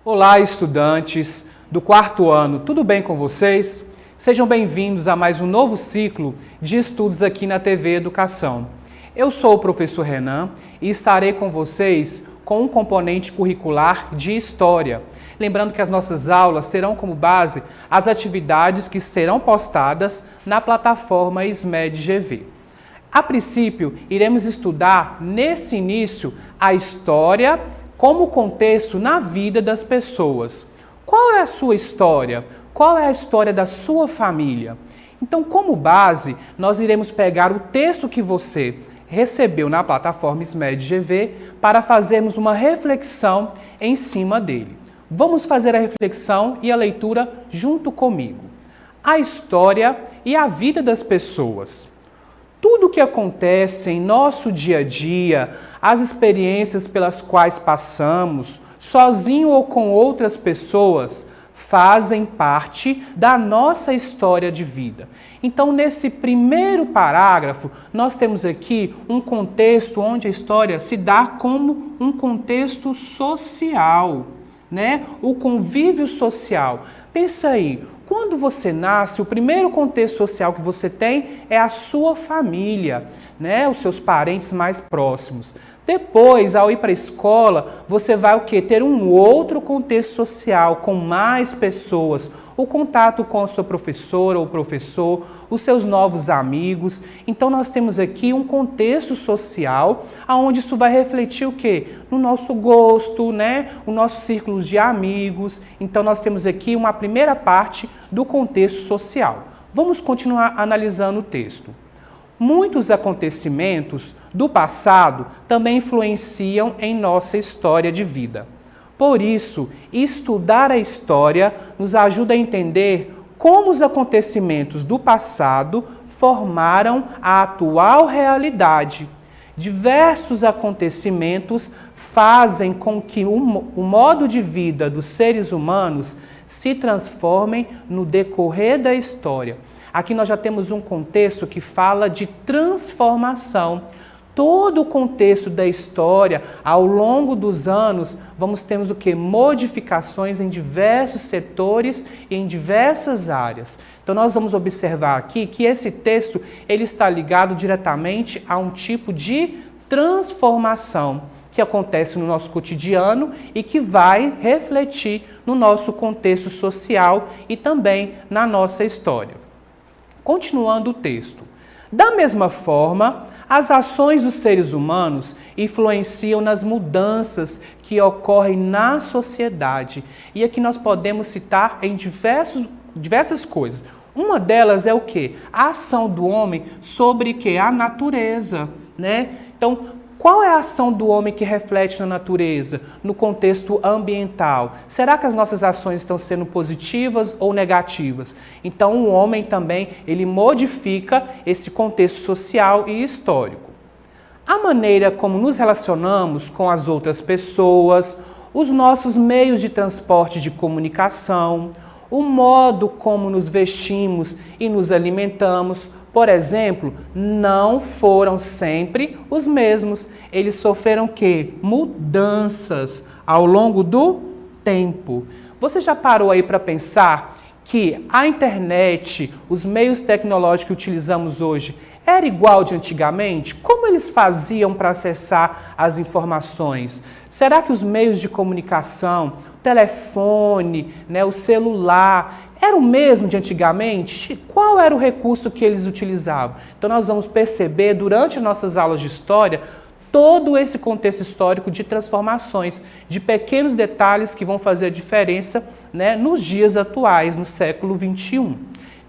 Olá, estudantes do quarto ano, tudo bem com vocês? Sejam bem-vindos a mais um novo ciclo de estudos aqui na TV Educação. Eu sou o professor Renan e estarei com vocês com um componente curricular de História. Lembrando que as nossas aulas terão como base as atividades que serão postadas na plataforma SMED GV. A princípio, iremos estudar nesse início a história como contexto na vida das pessoas. Qual é a sua história? Qual é a história da sua família? Então, como base, nós iremos pegar o texto que você recebeu na plataforma SMED GV para fazermos uma reflexão em cima dele. Vamos fazer a reflexão e a leitura junto comigo. A história e a vida das pessoas. Tudo o que acontece em nosso dia a dia, as experiências pelas quais passamos, sozinho ou com outras pessoas, fazem parte da nossa história de vida. Então, nesse primeiro parágrafo, nós temos aqui um contexto onde a história se dá como um contexto social, né? O convívio social. Pensa aí, quando você nasce, o primeiro contexto social que você tem é a sua família, né? Os seus parentes mais próximos. Depois, ao ir para a escola, você vai o quê? Ter um outro contexto social, com mais pessoas, o contato com a sua professora ou professor, os seus novos amigos. Então, nós temos aqui um contexto social, onde isso vai refletir o quê? No nosso gosto, né? O nosso círculo de amigos. Então, nós temos aqui uma primeira parte do contexto social. Vamos continuar analisando o texto. Muitos acontecimentos do passado também influenciam em nossa história de vida. Por isso, estudar a história nos ajuda a entender como os acontecimentos do passado formaram a atual realidade. Diversos acontecimentos fazem com que o modo de vida dos seres humanos se transformem no decorrer da história. Aqui nós já temos um contexto que fala de transformação. Todo o contexto da história, ao longo dos anos, temos o quê? Modificações em diversos setores e em diversas áreas. Então nós vamos observar aqui que esse texto ele está ligado diretamente a um tipo de transformação que acontece no nosso cotidiano e que vai refletir no nosso contexto social e também na nossa história. Continuando o texto. Da mesma forma, as ações dos seres humanos influenciam nas mudanças que ocorrem na sociedade. E aqui nós podemos citar em diversas coisas. Uma delas é o quê? A ação do homem sobre quê? A natureza, né? Então, qual é a ação do homem que reflete na natureza, no contexto ambiental? Será que as nossas ações estão sendo positivas ou negativas? Então, o homem também, ele modifica esse contexto social e histórico. A maneira como nos relacionamos com as outras pessoas, os nossos meios de transporte de comunicação, o modo como nos vestimos e nos alimentamos, por exemplo, não foram sempre os mesmos. Eles sofreram quê? Mudanças ao longo do tempo. Você já parou aí para pensar que a internet, os meios tecnológicos que utilizamos hoje, era igual de antigamente? Como eles faziam para acessar as informações? Será que os meios de comunicação, o telefone, o celular, era o mesmo de antigamente? Qual era o recurso que eles utilizavam? Então nós vamos perceber durante nossas aulas de história todo esse contexto histórico de transformações, de pequenos detalhes que vão fazer a diferença, nos dias atuais, no século XXI.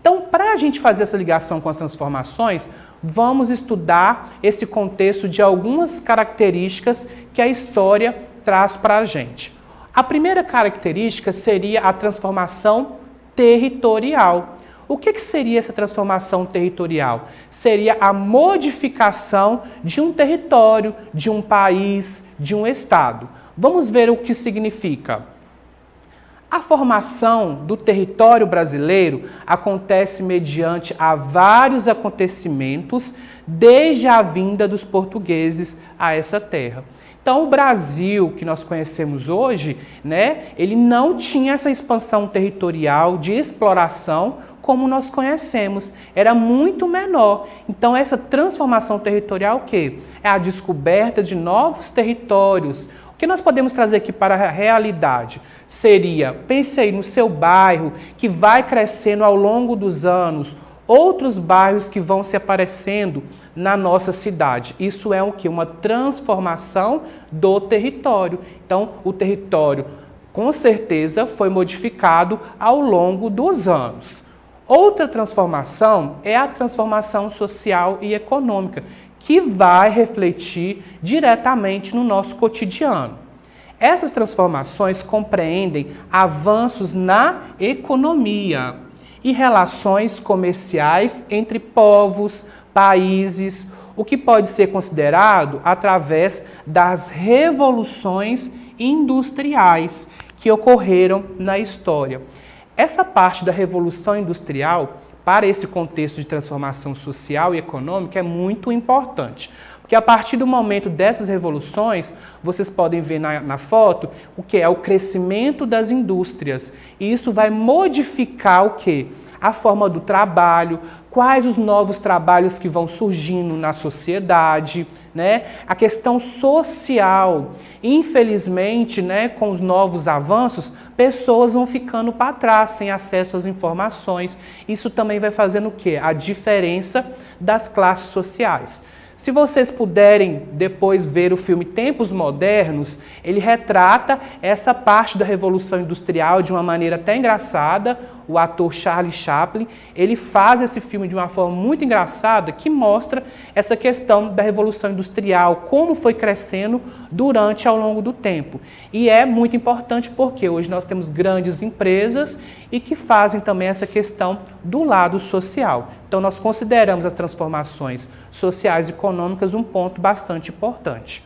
Então, para a gente fazer essa ligação com as transformações, vamos estudar esse contexto de algumas características que a história traz para a gente. A primeira característica seria a transformação territorial. O que seria essa transformação territorial? Seria a modificação de um território, de um país, de um estado. Vamos ver o que significa. A formação do território brasileiro acontece mediante a vários acontecimentos desde a vinda dos portugueses a essa terra. Então, o Brasil que nós conhecemos hoje, ele não tinha essa expansão territorial de exploração como nós conhecemos, era muito menor. Então, essa transformação territorial, o quê? É a descoberta de novos territórios. O que nós podemos trazer aqui para a realidade? Seria, pense aí no seu bairro, que vai crescendo ao longo dos anos, outros bairros que vão se aparecendo na nossa cidade. Isso é o quê? Uma transformação do território. Então, o território, com certeza, foi modificado ao longo dos anos. Outra transformação é a transformação social e econômica, que vai refletir diretamente no nosso cotidiano. Essas transformações compreendem avanços na economia e relações comerciais entre povos, países, o que pode ser considerado através das revoluções industriais que ocorreram na história. Essa parte da Revolução Industrial, para esse contexto de transformação social e econômica, é muito importante. Porque a partir do momento dessas revoluções, vocês podem ver na foto o que é o crescimento das indústrias. E isso vai modificar o quê? A forma do trabalho, quais os novos trabalhos que vão surgindo na sociedade, A questão social. Infelizmente, com os novos avanços, pessoas vão ficando para trás, sem acesso às informações. Isso também vai fazendo o quê? A diferença das classes sociais. Se vocês puderem depois ver o filme Tempos Modernos, ele retrata essa parte da Revolução Industrial de uma maneira até engraçada. O ator Charlie Chaplin, ele faz esse filme de uma forma muito engraçada que mostra essa questão da Revolução Industrial, como foi crescendo ao longo do tempo. E é muito importante porque hoje nós temos grandes empresas e que fazem também essa questão do lado social. Então nós consideramos as transformações sociais e econômicas um ponto bastante importante.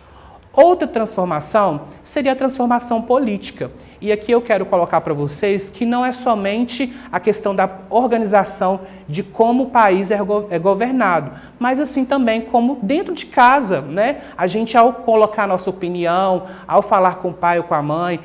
Outra transformação seria a transformação política. E aqui eu quero colocar para vocês que não é somente a questão da organização de como o país é governado, mas assim também como dentro de casa, A gente, ao colocar a nossa opinião, ao falar com o pai ou com a mãe,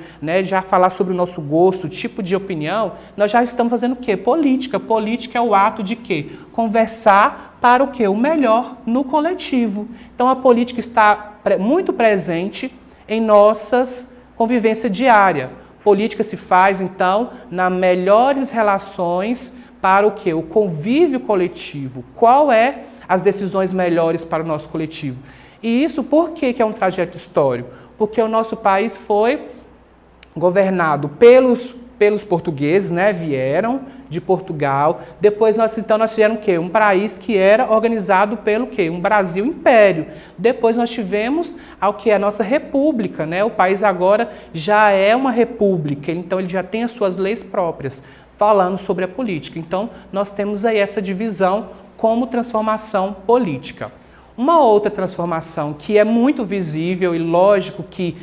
já falar sobre o nosso gosto, tipo de opinião, nós já estamos fazendo o quê? Política. Política é o ato de quê? Conversar para o quê? O melhor no coletivo. Então a política está muito presente em nossas convivência diária. Política se faz, então, nas melhores relações para o quê? O convívio coletivo. Qual é as decisões melhores para o nosso coletivo? E isso por que é um trajeto histórico? Porque o nosso país foi governado pelos portugueses, vieram de Portugal. Depois nós tivemos o quê? Um país que era organizado pelo quê? Um Brasil Império. Depois nós tivemos ao que é a nossa república, O país agora já é uma república, então ele já tem as suas leis próprias, falando sobre a política. Então nós temos aí essa divisão como transformação política. Uma outra transformação que é muito visível e lógico que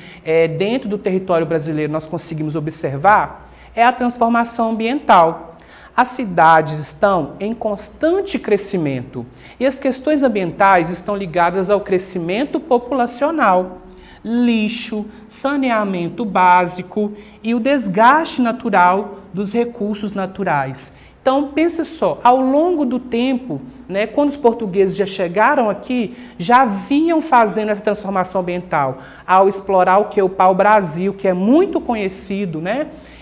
dentro do território brasileiro nós conseguimos observar é a transformação ambiental. As cidades estão em constante crescimento e as questões ambientais estão ligadas ao crescimento populacional, lixo, saneamento básico e o desgaste natural dos recursos naturais. Então, pense só, ao longo do tempo, quando os portugueses já chegaram aqui, já vinham fazendo essa transformação ambiental, ao explorar o que? O pau-brasil, que é muito conhecido,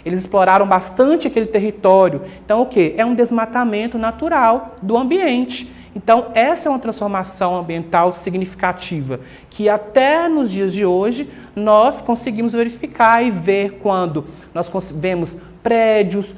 Eles exploraram bastante aquele território. Então, o que? É um desmatamento natural do ambiente. Então, essa é uma transformação ambiental significativa, que até nos dias de hoje nós conseguimos verificar e ver quando nós vemos prédios,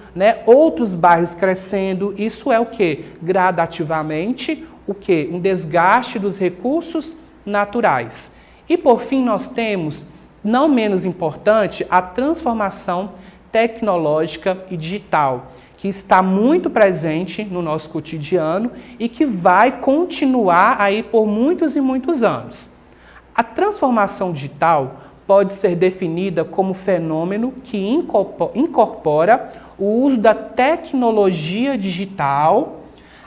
outros bairros crescendo. Isso é o que? Gradativamente, o que? Um desgaste dos recursos naturais. E por fim nós temos, não menos importante, a transformação tecnológica e digital, que está muito presente no nosso cotidiano e que vai continuar aí por muitos e muitos anos. A transformação digital pode ser definida como fenômeno que incorpora o uso da tecnologia digital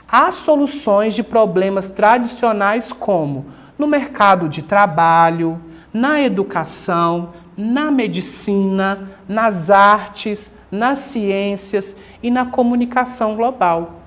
às soluções de problemas tradicionais como no mercado de trabalho, na educação, na medicina, nas artes, nas ciências e na comunicação global.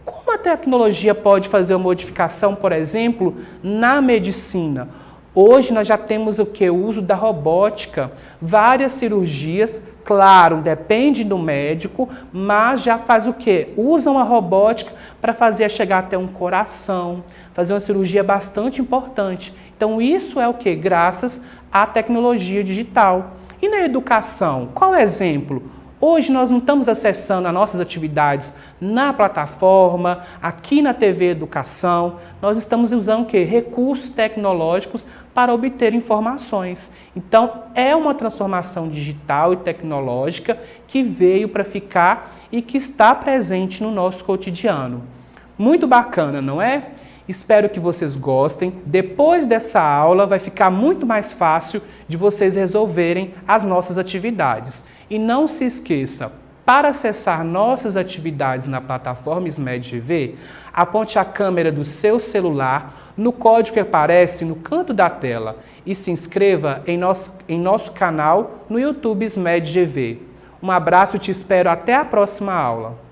Como a tecnologia pode fazer uma modificação, por exemplo, na medicina? Hoje nós já temos o uso da robótica, várias cirurgias, claro, depende do médico, mas já faz o quê? Usam a robótica para fazer chegar até um coração, fazer uma cirurgia bastante importante. Então isso é o quê? Graças à tecnologia digital. E na educação, qual é o exemplo? Hoje nós não estamos acessando as nossas atividades na plataforma, aqui na TV Educação, nós estamos usando o quê? Recursos tecnológicos para obter informações. Então, é uma transformação digital e tecnológica que veio para ficar e que está presente no nosso cotidiano. Muito bacana, não é? Espero que vocês gostem. Depois dessa aula vai ficar muito mais fácil de vocês resolverem as nossas atividades. E não se esqueça, para acessar nossas atividades na plataforma SMED-GV, aponte a câmera do seu celular no código que aparece no canto da tela e se inscreva em nosso canal no YouTube SMED-GV. Um abraço e te espero até a próxima aula.